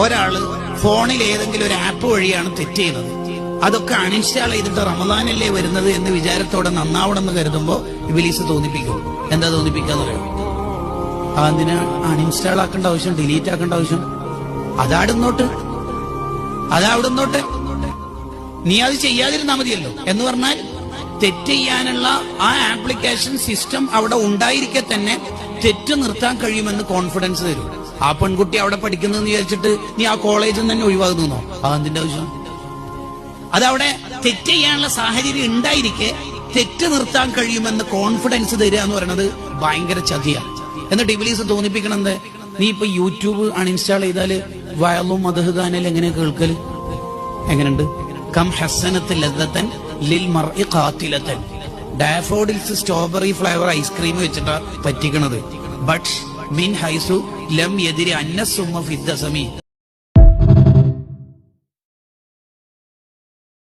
ഒരാള് ഫോണിൽ ഏതെങ്കിലും ഒരു ആപ്പ് വഴിയാണ് തെറ്റ് ചെയ്യുന്നത്, അതൊക്കെ അൺഇൻസ്റ്റാൾ ചെയ്തിട്ട് റമദാനല്ലേ വരുന്നത് എന്ന് വിചാരത്തോടെ നന്നാവണമെന്ന് കരുതുമ്പോ ഇബ്ലീസ് തോന്നിപ്പിക്കും. എന്താ തോന്നിപ്പിക്കാന്ന് പറയും? അതിന് അൺഇൻസ്റ്റാൾ ആക്കേണ്ട ആവശ്യം, ഡിലീറ്റ് ആക്കേണ്ട ആവശ്യം? അതാടുന്നോട്ട്. നീ അത് ചെയ്യാതിരുന്നാ മതിയല്ലോ എന്ന് പറഞ്ഞാൽ തെറ്റ് ചെയ്യാനുള്ള ആ ആപ്ലിക്കേഷൻ സിസ്റ്റം അവിടെ ഉണ്ടായിരിക്കെ തന്നെ തെറ്റ് നിർത്താൻ കഴിയുമെന്ന് കോൺഫിഡൻസ് തരും. ആ പെൺകുട്ടി അവിടെ പഠിക്കുന്നതെന്ന് വിചാരിച്ചിട്ട് നീ ആ കോളേജിൽ നിന്ന് തന്നെ ഒഴിവാകുന്നോ? അതിന്റെ ആവശ്യം? അതവിടെ തെറ്റ് ചെയ്യാനുള്ള സാഹചര്യം ഉണ്ടായിരിക്കെ തെറ്റ് നിർത്താൻ കഴിയുമെന്ന് കോൺഫിഡൻസ് തരിക എന്ന് പറയുന്നത് ഭയങ്കര ചതിയാണ്. എന്നിട്ട് ഇബ്ലീസ് തോന്നിപ്പിക്കണത്, നീ ഇപ്പൊ യൂട്യൂബ് അൺഇൻസ്റ്റാൾ ചെയ്താല് വയലും മദ്ഹുഗാനൽ എങ്ങനെ കേൾക്കല്? എങ്ങനെയുണ്ട്? കം ഹസനത്ത് ലദ്ദത്തൻ ലിൽ മർഇ ഖാതിലത്തൻ. ഡാഫോഡിൽസ് സ്ട്രോബെറി ഫ്ലേവർ ഐസ്ക്രീം വെച്ചിട്ടാ പറ്റിക്കണത്. ബട്ട് മിൻ ഹൈസു ലം യദ്രി അന്ന സുമ്മ ഫിദ്ദസമി.